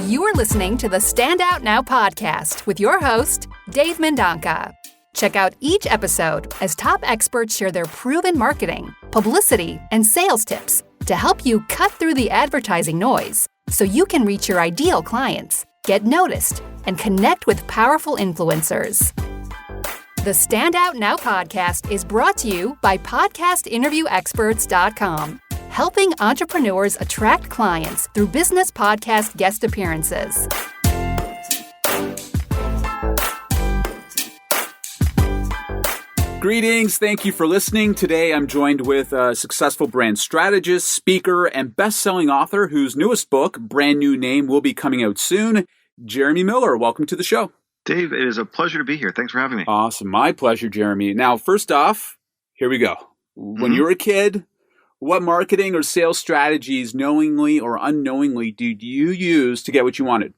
You are listening to the Stand Out Now podcast with your host, Dave Mendonca. Check out each episode as top experts share their proven marketing, publicity, and sales tips to help you cut through the advertising noise so you can reach your ideal clients, get noticed, and connect with powerful influencers. The Stand Out Now podcast is brought to you by podcastinterviewexperts.com, helping entrepreneurs attract clients through business podcast guest appearances. Greetings. Thank you for listening. Today I'm joined with a successful brand strategist, speaker, and best-selling author whose newest book, Brand New Name, will be coming out soon, Jeremy Miller. Welcome to the show. Dave, it is a pleasure to be here. Thanks for having me. Awesome. My pleasure, Jeremy. Now, first off, here we go. When you were a kid, what marketing or sales strategies, knowingly or unknowingly, did you use to get what you wanted?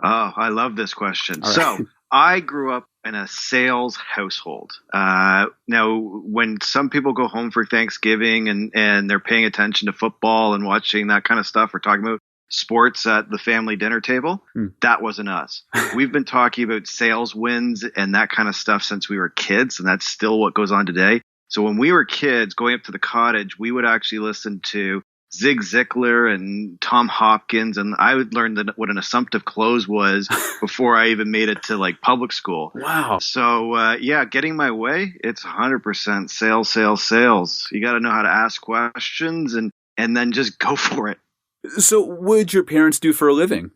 Oh, I love this question. All right. So I grew up in a sales household. Now, when some people go home for Thanksgiving and they're paying attention to football and watching that kind of stuff, or talking about sports at the family dinner table, that wasn't us. We've been talking about sales wins and that kind of stuff since we were kids, and that's still what goes on today. So when we were kids going up to the cottage, we would actually listen to Zig Ziglar and Tom Hopkins, and I would learn what an assumptive close was before I even made it to like public school. Wow. So getting my way, it's 100% sales, sales, sales. You got to know how to ask questions and then just go for it. So what did your parents do for a living?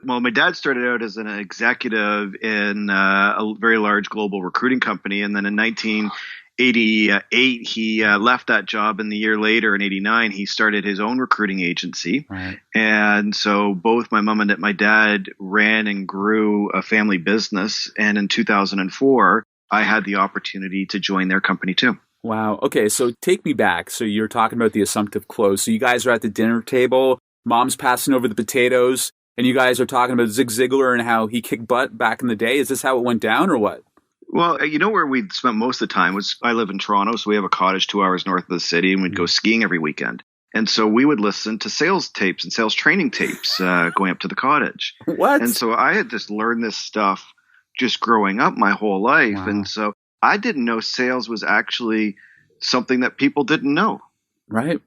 Well, my dad started out as an executive in a very large global recruiting company. And then in 1988, he left that job. And the year later, in 89, he started his own recruiting agency. Right. And so both my mom and my dad ran and grew a family business. And in 2004, I had the opportunity to join their company too. Wow. Okay, so take me back. So you're talking about the assumptive close. So you guys are at the dinner table, mom's passing over the potatoes, and you guys are talking about Zig Ziglar and how he kicked butt back in the day. Is this how it went down or what? Well, you know where we spent most of the time was, I live in Toronto, so we have a cottage 2 hours north of the city, and we'd go skiing every weekend. And so we would listen to sales tapes and sales training tapes going up to the cottage. What? And so I had just learned this stuff just growing up my whole life. Wow. And so I didn't know sales was actually something that people didn't know. Right.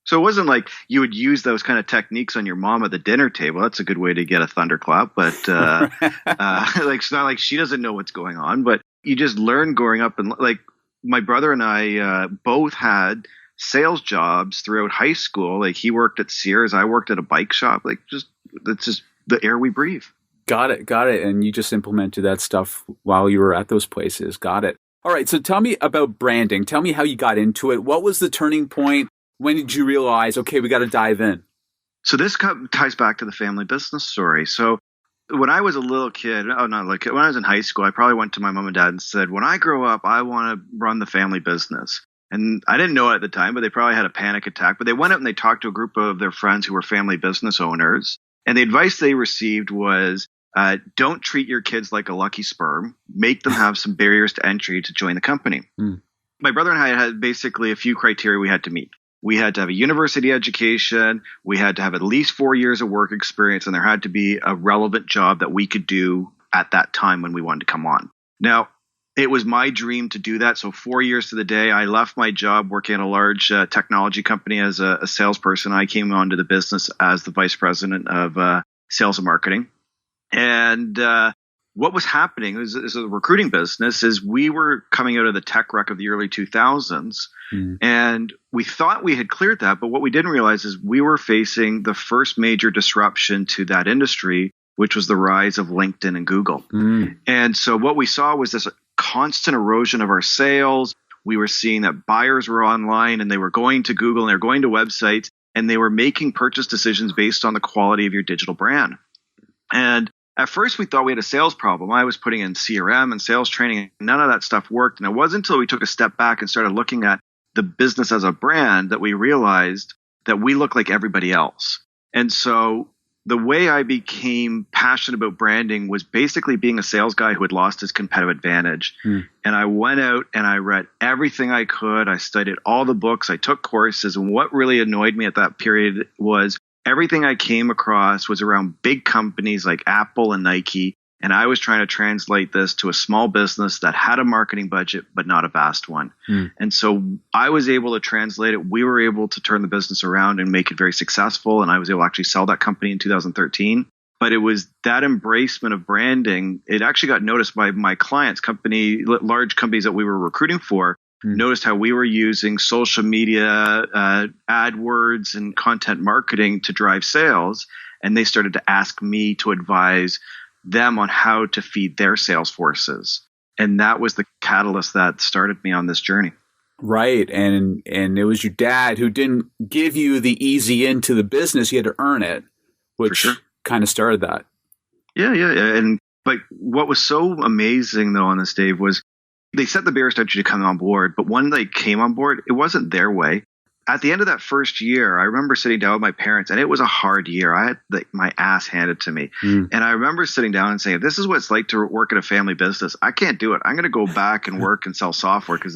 So it wasn't like you would use those kind of techniques on your mom at the dinner table. That's a good way to get a thunderclap. But it's not like she doesn't know what's going on. But you just learn growing up. And like my brother and I both had sales jobs throughout high school. Like he worked at Sears. I worked at a bike shop. That's just the air we breathe. Got it. And you just implemented that stuff while you were at those places. Got it. All right. So tell me about branding. Tell me how you got into it. What was the turning point? When did you realize, okay, we got to dive in? So this ties back to the family business story. So when I was a little kid, when I was in high school, I probably went to my mom and dad and said, when I grow up, I want to run the family business. And I didn't know it at the time, but they probably had a panic attack. But they went out and they talked to a group of their friends who were family business owners. And the advice they received was, don't treat your kids like a lucky sperm. Make them have some barriers to entry to join the company. My brother and I had basically a few criteria we had to meet. We had to have a university education. We had to have at least 4 years of work experience, and there had to be a relevant job that we could do at that time when we wanted to come on. Now, it was my dream to do that. So 4 years to the day, I left my job working at a large technology company as a salesperson. I came onto the business as the vice president of sales and marketing. And what was happening as a recruiting business is we were coming out of the tech wreck of the early 2000s. And we thought we had cleared that. But what we didn't realize is we were facing the first major disruption to that industry, which was the rise of LinkedIn and Google. And so what we saw was this constant erosion of our sales. We were seeing that buyers were online and they were going to Google and they were going to websites and they were making purchase decisions based on the quality of your digital brand. And at first, we thought we had a sales problem. I was putting in CRM and sales training. None of that stuff worked. And it wasn't until we took a step back and started looking at the business as a brand that we realized that we look like everybody else. And so the way I became passionate about branding was basically being a sales guy who had lost his competitive advantage. And I went out and I read everything I could. I studied all the books. I took courses. And what really annoyed me at that period was everything I came across was around big companies like Apple and Nike. And I was trying to translate this to a small business that had a marketing budget, but not a vast one. And so I was able to translate it. We were able to turn the business around and make it very successful. And I was able to actually sell that company in 2013. But it was that embracement of branding. It actually got noticed by my clients, large companies that we were recruiting for, noticed how we were using social media, AdWords, and content marketing to drive sales. And they started to ask me to advise them on how to feed their sales forces. And that was the catalyst that started me on this journey. Right. And it was your dad who didn't give you the easy into the business. You had to earn it, which kind of started that. Yeah. But what was so amazing, though, on this, Dave, was they set the barriers to entry to come on board. But when they came on board, it wasn't their way. At the end of that first year, I remember sitting down with my parents, and it was a hard year. I had my ass handed to me. And I remember sitting down and saying, this is what it's like to work at a family business. I can't do it. I'm going to go back and work and sell software because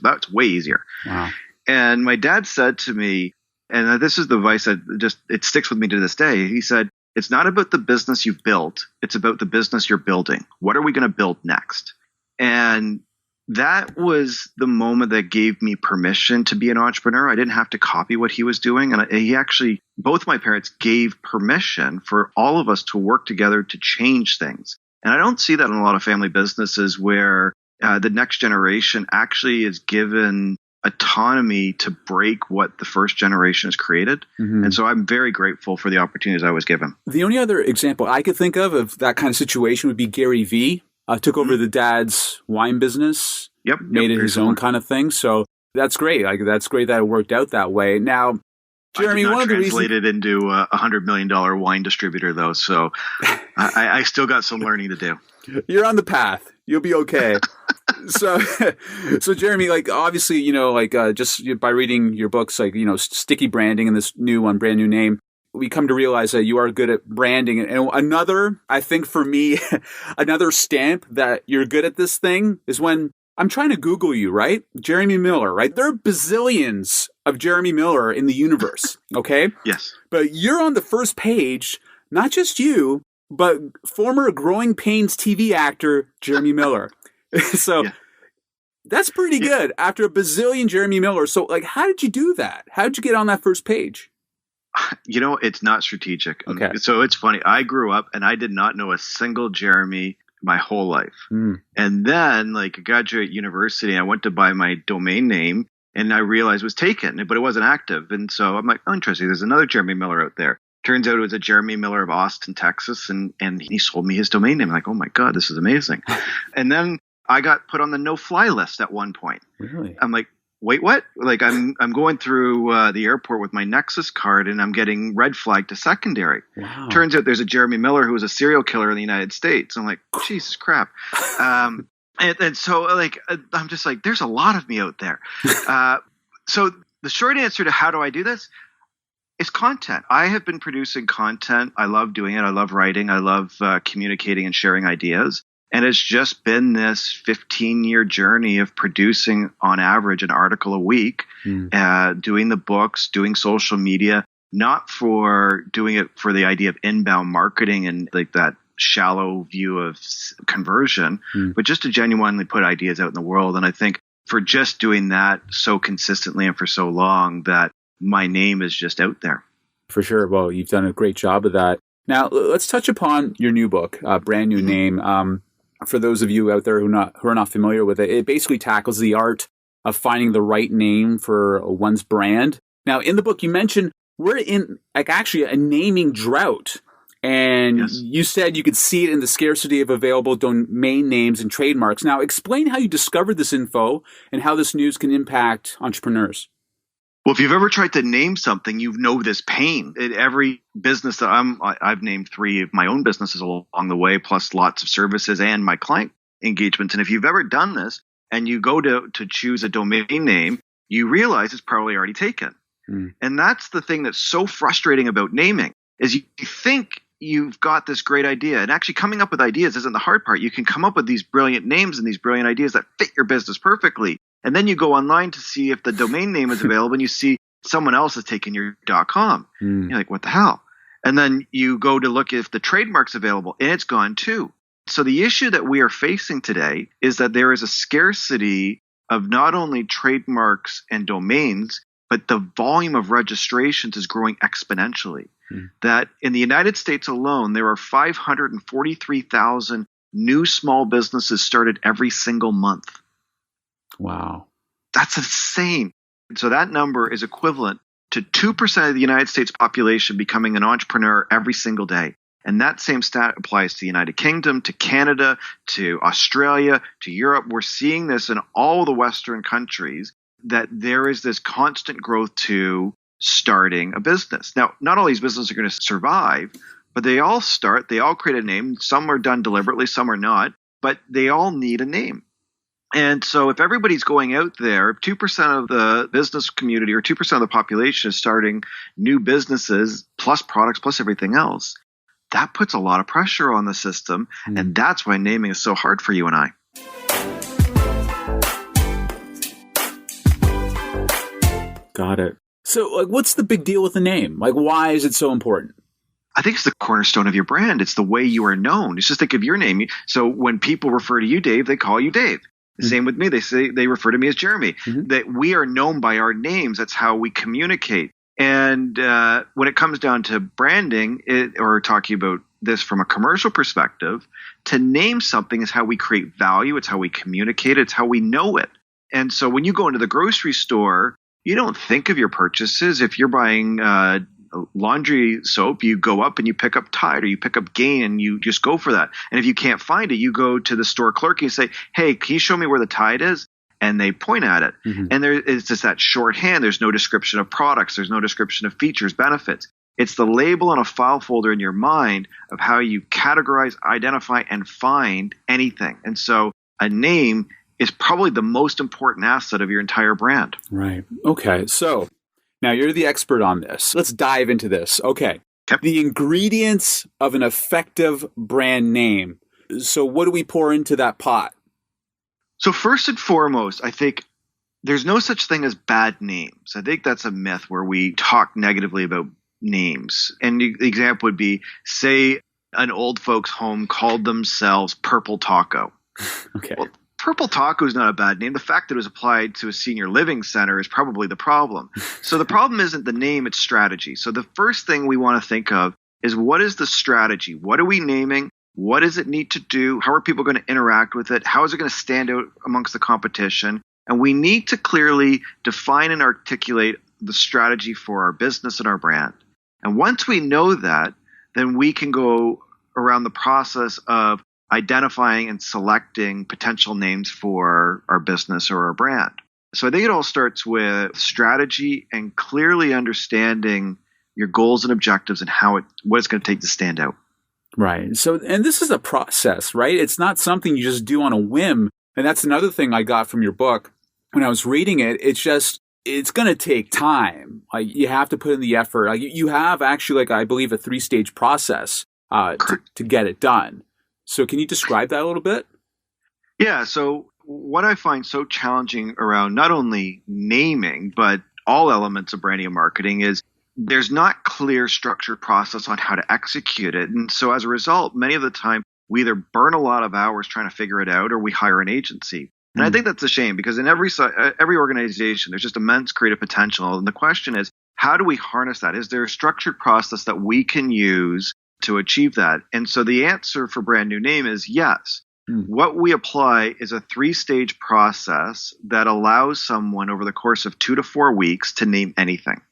that's way easier. Wow. And my dad said to me, and this is the advice that it sticks with me to this day. He said, it's not about the business you've built. It's about the business you're building. What are we going to build next? And that was the moment that gave me permission to be an entrepreneur. I didn't have to copy what he was doing. And both my parents gave permission for all of us to work together to change things. And I don't see that in a lot of family businesses where the next generation actually is given autonomy to break what the first generation has created. And so I'm very grateful for the opportunities I was given. The only other example I could think of that kind of situation would be Gary Vee. Took over the dad's wine business, made it his own kind of thing. So that's great. That's great that it worked out that way. Now, Jeremy, one of the reasons translated into a $100 million wine distributor, though. So I still got some learning to do. You're on the path. You'll be okay. So Jeremy, obviously, just by reading your books, Sticky Branding and this brand new name, we come to realize that you are good at branding. And another, I think for me, another stamp that you're good at this thing is when I'm trying to Google you, right? Jeremy Miller, right? There are bazillions of Jeremy Miller in the universe, okay? Yes. But you're on the first page, not just you, but former Growing Pains TV actor Jeremy Miller. So that's pretty good after a bazillion Jeremy Miller. So how did you do that? How did you get on that first page? It's not strategic. Okay. So it's funny. I grew up and I did not know a single Jeremy my whole life. And then I graduated university, I went to buy my domain name and I realized it was taken, but it wasn't active. And so I'm like, oh, interesting. There's another Jeremy Miller out there. Turns out it was a Jeremy Miller of Austin, Texas. And he sold me his domain name. I'm like, oh my God, this is amazing. And then I got put on the no-fly list at one point. Really? I'm like, wait, what? I'm going through the airport with my Nexus card and I'm getting red flagged to secondary. Wow. Turns out there's a Jeremy Miller who was a serial killer in the United States. I'm like, Jesus crap. And so I'm just like, there's a lot of me out there. So the short answer to how do I do this is content. I have been producing content. I love doing it. I love writing. I love communicating and sharing ideas. And it's just been this 15-year journey of producing, on average, an article a week, doing the books, doing social media, not for doing it for the idea of inbound marketing and that shallow view of conversion, but just to genuinely put ideas out in the world. And I think for just doing that so consistently and for so long that my name is just out there. For sure. Well, you've done a great job of that. Now, let's touch upon your new book, brand new name. For those of you out there who are not familiar with it, it basically tackles the art of finding the right name for one's brand. Now, in the book, you mentioned we're in actually a naming drought. And you said you could see it in the scarcity of available domain names and trademarks. Now, explain how you discovered this info and how this news can impact entrepreneurs. Well, if you've ever tried to name something, you know this pain. In every business that I've named 3 of my own businesses along the way, plus lots of services and my client engagements. And if you've ever done this and you go to choose a domain name, you realize it's probably already taken. And that's the thing that's so frustrating about naming is you think you've got this great idea, and actually coming up with ideas isn't the hard part. You can come up with these brilliant names and these brilliant ideas that fit your business perfectly. And then you go online to see if the domain name is available and you see someone else has taken your .com. You're like, what the hell? And then you go to look if the trademark's available, and it's gone too. So the issue that we are facing today is that there is a scarcity of not only trademarks and domains, but the volume of registrations is growing exponentially. That in the United States alone, there are 543,000 new small businesses started every single month. Wow. That's insane. So that number is equivalent to 2% of the United States population becoming an entrepreneur every single day. And that same stat applies to the United Kingdom, to Canada, to Australia, to Europe. We're seeing this in all the Western countries, that there is this constant growth to starting a business. Now, not all these businesses are going to survive, but they all create a name. Some are done deliberately, some are not, but they all need a name. And so if everybody's going out there, if 2% of the business community or 2% of the population is starting new businesses, plus products, plus everything else, that puts a lot of pressure on the system. And that's why naming is so hard for you and I. Got it. So what's the big deal with the name? Why is it so important? I think it's the cornerstone of your brand. It's the way you are known. It's just think of your name. So when people refer to you, Dave, they call you Dave. The same with me. They refer to me as Jeremy. That we are known by our names. That's how we communicate. And when it comes down to branding, or talking about this from a commercial perspective, to name something is how we create value. It's how we communicate. It's how we know it. And so when you go into the grocery store, you don't think of your purchases. If you're buying laundry soap, you go up and you pick up Tide or you pick up Gain and you just go for that. And if you can't find it, you go to the store clerk and you say, hey, can you show me where the Tide is? And they point at it. And it's just that shorthand. There's no description of products. There's no description of features, benefits. It's the label on a file folder in your mind of how you categorize, identify, and find anything. And so a name is probably the most important asset of your entire brand. Right. Okay. So now you're the expert on this. Let's dive into this. Okay. The ingredients of an effective brand name. So what do we pour into that pot? So first and foremost, I think there's no such thing as bad names. I think that's a myth where we talk negatively about names. And the example would be, say an old folks home called themselves Purple Taco. Okay. Well, Purple Taco is not a bad name. The fact that it was applied to a senior living center is probably the problem. So the problem isn't the name, it's strategy. So the first thing we want to think of is, what is the strategy? What are we naming? What does it need to do? How are people going to interact with it? How is it going to stand out amongst the competition? And we need to clearly define and articulate the strategy for our business and our brand. And once we know that, then we can go around the process of identifying and selecting potential names for our business or our brand. So I think it all starts with strategy and clearly understanding your goals and objectives and what it's going to take to stand out. Right. So, and this is a process, right? It's not something you just do on a whim. And that's another thing I got from your book when I was reading it. It's going to take time. You have to put in the effort. You have actually, I believe, a 3-stage process to get it done. So can you describe that a little bit? Yeah. So what I find so challenging around not only naming, but all elements of branding and marketing is there's not clear structured process on how to execute it. And so as a result, many of the time we either burn a lot of hours trying to figure it out or we hire an agency. And I think that's a shame, because in every organization, there's just immense creative potential. And the question is, how do we harness that? Is there a structured process that we can use to achieve that? And so the answer for brand new name is yes. What we apply is a 3-stage process that allows someone over the course of 2 to 4 weeks to name anything.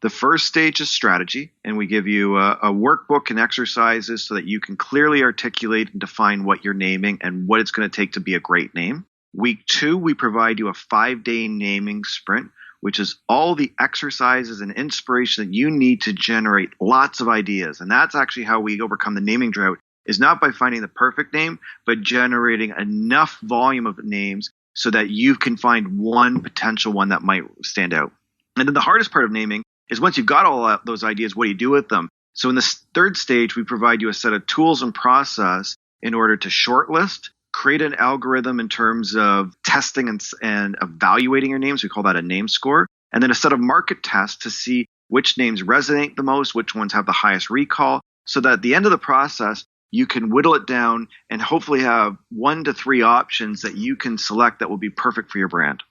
The first stage is strategy, and we give you a workbook and exercises so that you can clearly articulate and define what you're naming and what it's going to take to be a great name. Week 2, we provide you a 5-day naming sprint, which is all the exercises and inspiration that you need to generate lots of ideas. And that's actually how we overcome the naming drought, is not by finding the perfect name, but generating enough volume of names so that you can find one potential one that might stand out. And then the hardest part of naming is once you've got all those ideas, what do you do with them? So in the third stage, we provide you a set of tools and process in order to shortlist, create an algorithm in terms of testing and evaluating your names. We call that a name score. and then a set of market tests to see which names resonate the most, which ones have the highest recall, so that at the end of the process, you can whittle it down and hopefully have 1 to 3 options that you can select that will be perfect for your brand.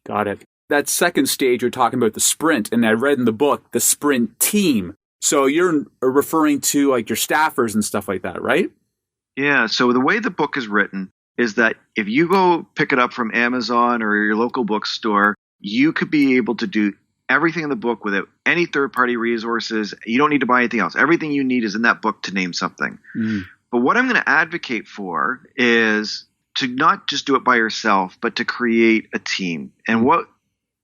Got it. That second stage, you're talking about the sprint, and I read in the book, the sprint team. So you're referring to like your staffers and stuff like that, right? Yeah. So the way the book is written is that if you go pick it up from Amazon or your local bookstore, you could be able to do everything in the book without any third-party resources. You don't need to buy anything else. Everything you need is in that book to name something. But what I'm going to advocate for is to not just do it by yourself, but to create a team. And what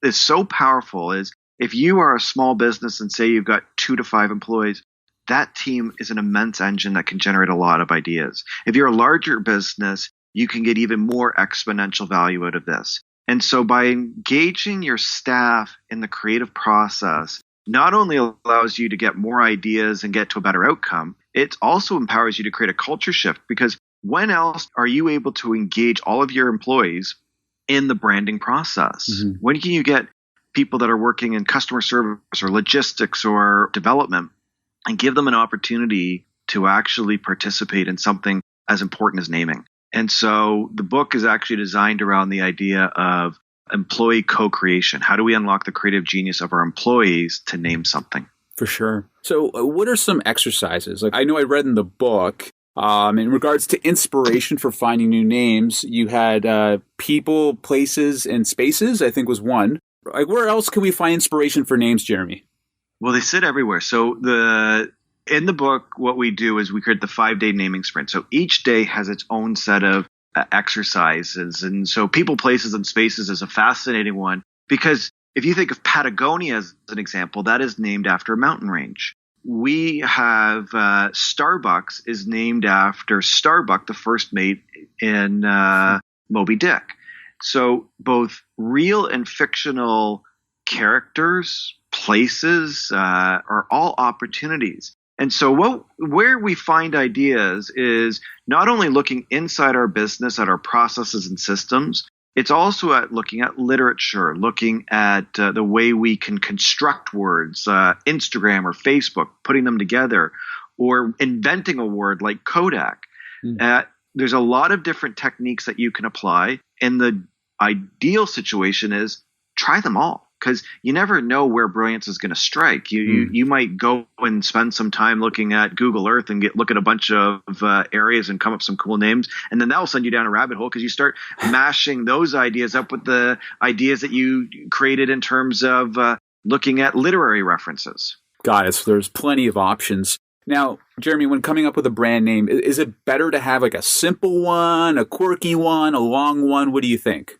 is so powerful is if you are a small business and say you've got 2 to 5 employees, that team is an immense engine that can generate a lot of ideas. If you're a larger business, you can get even more exponential value out of this. And so by engaging your staff in the creative process, not only allows you to get more ideas and get to a better outcome, it also empowers you to create a culture shift, because when else are you able to engage all of your employees in the branding process? When can you get people that are working in customer service or logistics or development and give them an opportunity to actually participate in something as important as naming? And so the book is actually designed around the idea of employee co-creation. How do we unlock the creative genius of our employees to name something? For sure. So what are some exercises? Like I know I read in the book, in regards to inspiration for finding new names, you had people, places, and spaces, I think was one. Like where else can we find inspiration for names, Jeremy? Well, they sit everywhere. So in the book, what we do is we create the 5-day naming sprint. So each day has its own set of exercises. And so people, places, and spaces is a fascinating one, because if you think of Patagonia as an example, that is named after a mountain range. We have Starbucks is named after Starbuck, the first mate in Moby Dick. So both real and fictional characters, places are all opportunities. And so where we find ideas is not only looking inside our business at our processes and systems, it's also at looking at literature, looking at the way we can construct words, Instagram or Facebook, putting them together, or inventing a word like Kodak. There's a lot of different techniques that you can apply. And the ideal situation is try them all, because you never know where brilliance is going to strike. You might go and spend some time looking at Google Earth and look at a bunch of areas and come up with some cool names, and then that'll send you down a rabbit hole because you start mashing those ideas up with the ideas that you created in terms of looking at literary references. Got it. So there's plenty of options. Now, Jeremy, when coming up with a brand name, is it better to have like a simple one, a quirky one, a long one? What do you think?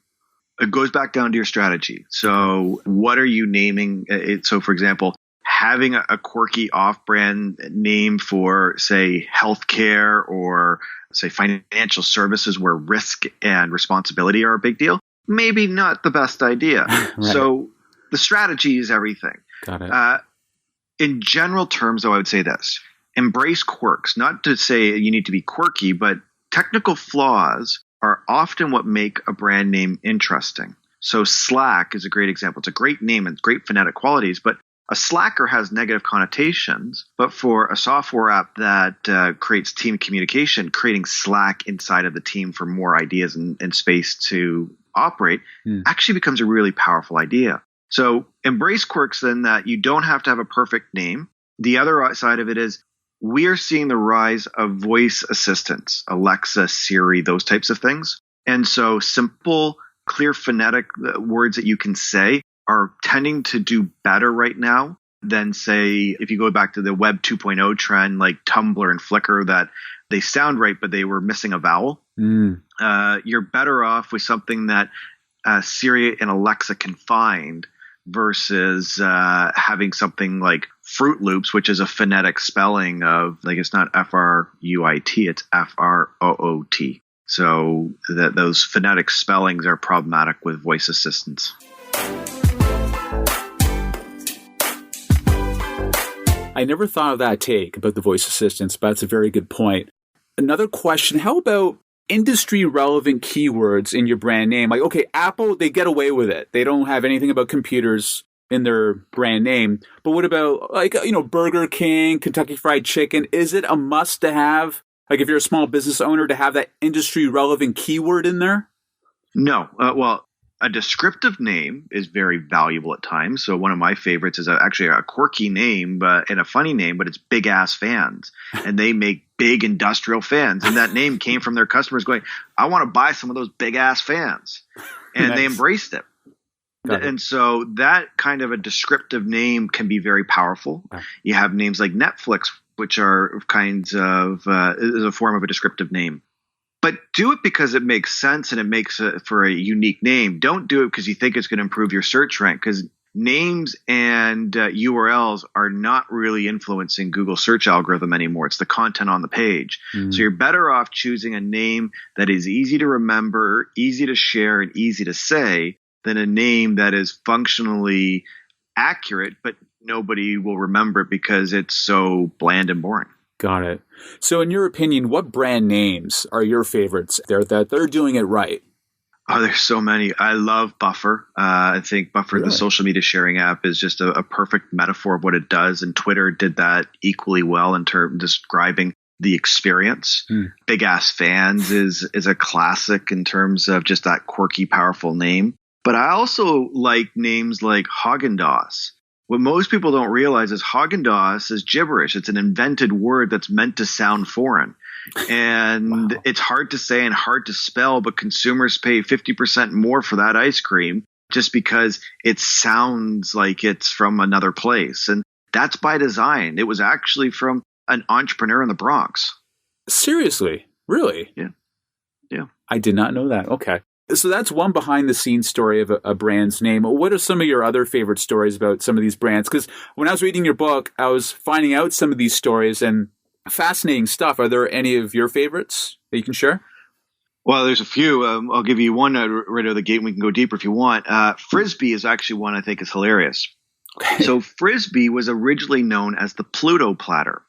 It goes back down to your strategy. So what are you naming it? So for example, having a quirky off-brand name for, say, healthcare or, say, financial services where risk and responsibility are a big deal, maybe not the best idea. Right. So the strategy is everything. Got it. In general terms, though, I would say this. Embrace quirks. Not to say you need to be quirky, but technical flaws are often what make a brand name interesting. So Slack is a great example. It's a great name and great phonetic qualities, but a slacker has negative connotations. But for a software app that creates team communication, creating Slack inside of the team for more ideas and space to operate actually becomes a really powerful idea. So embrace quirks then, that you don't have to have a perfect name. The other side of it is we are seeing the rise of voice assistants, Alexa, Siri, those types of things. And so simple, clear phonetic words that you can say are tending to do better right now than, say, if you go back to the Web 2.0 trend like Tumblr and Flickr, that they sound right, but they were missing a vowel. You're better off with something that Siri and Alexa can find versus having something like Fruit Loops, which is a phonetic spelling of, like, it's not F-R-U-I-T, it's F-R-O-O-T. So those phonetic spellings are problematic with voice assistants. I never thought of that take about the voice assistants, but that's a very good point. Another question, how about industry relevant keywords in your brand name? Like, okay, Apple, they get away with it. They don't have anything about computers. in their brand name. But what about Burger King, Kentucky Fried Chicken? Is it a must to have, like if you're a small business owner, to have that industry relevant keyword in there? No. Well, a descriptive name is very valuable at times. So one of my favorites is actually a quirky name and a funny name, but it's Big Ass Fans. And they make big industrial fans. And that name came from their customers going, I want to buy some of those big ass fans. And Nice. They embraced it. And so that kind of a descriptive name can be very powerful. Okay. You have names like Netflix, which are kinds of is a form of a descriptive name. But do it because it makes sense and it makes for a unique name. Don't do it because you think it's going to improve your search rank, because names and URLs are not really influencing Google search algorithm anymore. It's the content on the page. So you're better off choosing a name that is easy to remember, easy to share, and easy to say than a name that is functionally accurate, but nobody will remember it because it's so bland and boring. Got it. So in your opinion, what brand names are your favorites there that they're doing it right? Oh, there's so many. I love Buffer. I think Buffer, the social media sharing app, is just a perfect metaphor of what it does. And Twitter did that equally well in terms of describing the experience. Big Ass Fans is a classic in terms of just that quirky, powerful name. But I also like names like Haagen-Dazs. What most people don't realize is Haagen-Dazs is gibberish. It's an invented word that's meant to sound foreign. And It's hard to say and hard to spell, but consumers pay 50% more for that ice cream just because it sounds like it's from another place. And that's by design. It was actually from an entrepreneur in the Bronx. Seriously? Really? Yeah. I did not know that. Okay. So that's one behind the scenes story of a brand's name. What are some of your other favorite stories about some of these brands? Because when I was reading your book, I was finding out some of these stories and fascinating stuff. Are there any of your favorites that you can share? Well, there's a few. I'll give you one right out of the gate. We can go deeper if you want. Frisbee is actually one I think is hilarious. Okay. So Frisbee was originally known as the Pluto platter.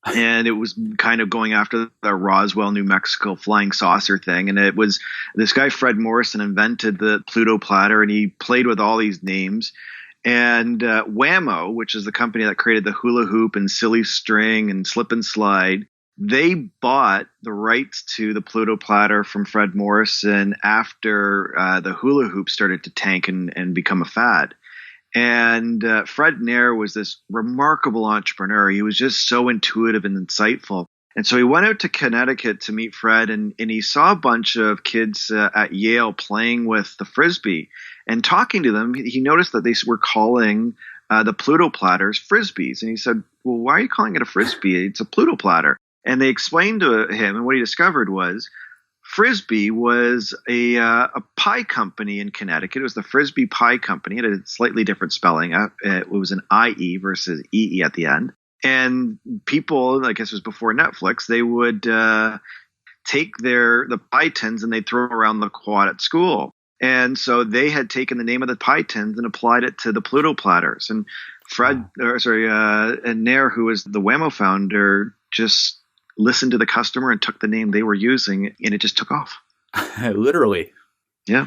And it was kind of going after the Roswell, New Mexico flying saucer thing. And it was this guy, Fred Morrison, invented the Pluto platter, and he played with all these names. And Whammo, which is the company that created the hula hoop and silly string and slip and slide, they bought the rights to the Pluto platter from Fred Morrison after the hula hoop started to tank and become a fad. And Fred Nair was this remarkable entrepreneur. He was just so intuitive and insightful. And so he went out to Connecticut to meet Fred, and he saw a bunch of kids at Yale playing with the Frisbee. And talking to them, he noticed that they were calling the Pluto platters Frisbees. And he said, well, why are you calling it a Frisbee? It's a Pluto platter. And they explained to him, and what he discovered was Frisbee was a pie company in Connecticut. It was the Frisbee Pie Company. It had a slightly different spelling. It was an IE versus EE at the end. And people, I guess it was before Netflix, they would take the pie tins and they'd throw around the quad at school. And so they had taken the name of the pie tins and applied it to the Pluto platters. And and Nair, who was the Whammo founder, just listened to the customer and took the name they were using, and it just took off. Literally. Yeah.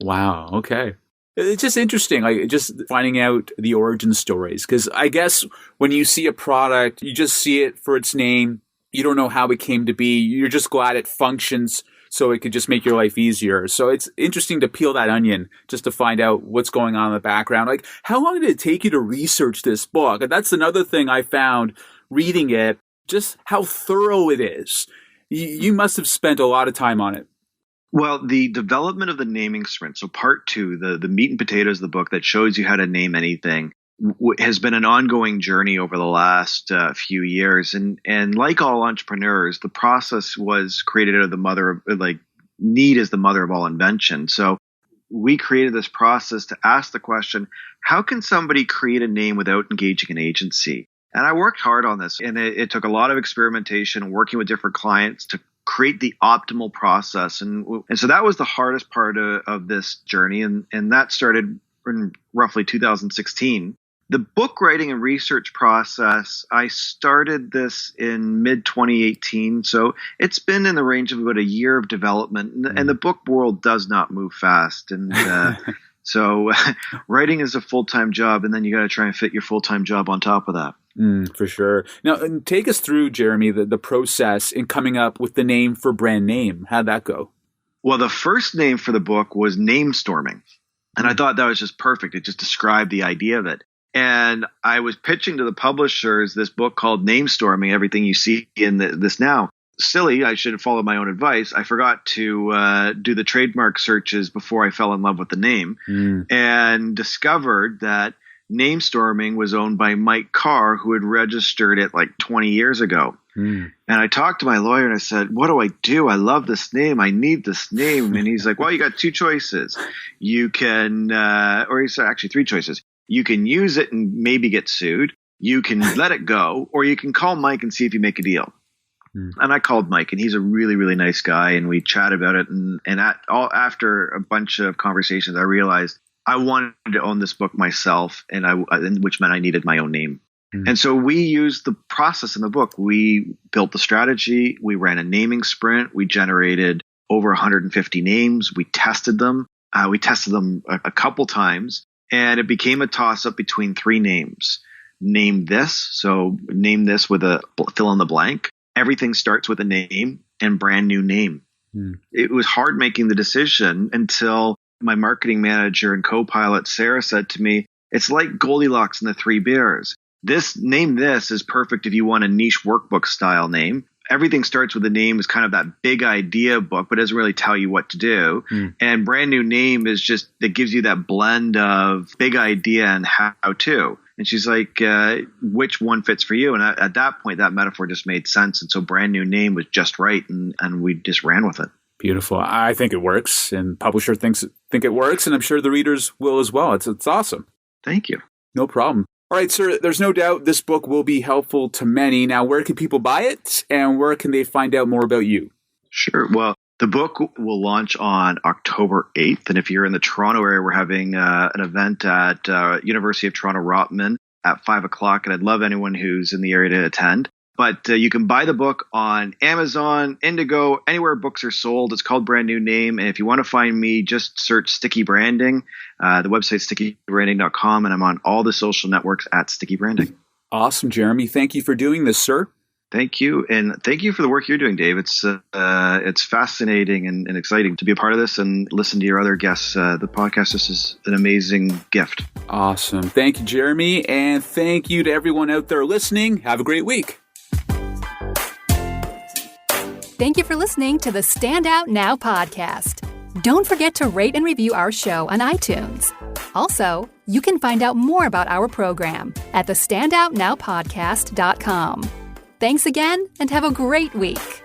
Wow. Okay. It's just interesting, like just finding out the origin stories. Because I guess when you see a product, you just see it for its name. You don't know how it came to be. You're just glad it functions so it could just make your life easier. So it's interesting to peel that onion just to find out what's going on in the background. Like, how long did it take you to research this book? And that's another thing I found reading it. Just how thorough it is. You must have spent a lot of time on it. Well, the development of the naming sprint, so part 2, the meat and potatoes of the book that shows you how to name anything, has been an ongoing journey over the last few years. And like all entrepreneurs, the process was created out of the mother of, need is the mother of all invention. So we created this process to ask the question, how can somebody create a name without engaging an agency? And I worked hard on this, and it took a lot of experimentation, working with different clients to create the optimal process. And so that was the hardest part of this journey. And that started in roughly 2016. The book writing and research process, I started this in mid 2018. So it's been in the range of about a year of development. And the book world does not move fast. And So writing is a full-time job, and then you got to try and fit your full-time job on top of that. For sure. Now, take us through, Jeremy, the process in coming up with the name for Brand Name. How'd that go? Well, the first name for the book was Name Storming. And I thought that was just perfect. It just described the idea of it. And I was pitching to the publishers this book called Name Storming, Everything You See in This Now. Silly, I should have followed my own advice. I forgot to do the trademark searches before I fell in love with the name and discovered that Name Storming was owned by Mike Carr, who had registered it like 20 years ago. And I talked to my lawyer and I said, what do I do? I love this name. I need this name. And he's like, well, you got two choices. You can, or he said actually three choices. You can use it and maybe get sued. You can let it go, or you can call Mike and see if you make a deal. And I called Mike, and he's a really, really nice guy. And we chatted about it. And after a bunch of conversations, I realized I wanted to own this book myself, which meant I needed my own name. And so we used the process in the book. We built the strategy. We ran a naming sprint. We generated over 150 names. We tested them. A couple times, and it became a toss-up between three names. Name this. So name this with a fill in the blank. Everything starts with a name, and Brand New Name. It was hard making the decision until my marketing manager and co-pilot, Sarah, said to me, it's like Goldilocks and the Three Bears. This is perfect if you want a niche workbook style name. Everything starts with a name is kind of that big idea book, but doesn't really tell you what to do. And Brand New Name is just, that gives you that blend of big idea and how to. And she's like, which one fits for you? And at that point, that metaphor just made sense. And so Brand New Name was just right. And we just ran with it. Beautiful. I think it works, and publisher think it works, and I'm sure the readers will as well. It's awesome. Thank you. No problem. All right, sir, there's no doubt this book will be helpful to many. Now, where can people buy it, and where can they find out more about you? Sure. Well, the book will launch on October 8th. And if you're in the Toronto area, we're having an event at University of Toronto Rotman at 5 o'clock. And I'd love anyone who's in the area to attend. But you can buy the book on Amazon, Indigo, anywhere books are sold. It's called Brand New Name. And if you want to find me, just search Sticky Branding. The website's stickybranding.com. And I'm on all the social networks at Sticky Branding. Awesome, Jeremy. Thank you for doing this, sir. Thank you. And thank you for the work you're doing, Dave. It's fascinating and exciting to be a part of this and listen to your other guests. The podcast is an amazing gift. Awesome. Thank you, Jeremy. And thank you to everyone out there listening. Have a great week. Thank you for listening to the Stand Out Now podcast. Don't forget to rate and review our show on iTunes. Also, you can find out more about our program at thestandoutnowpodcast.com. Thanks again, and have a great week.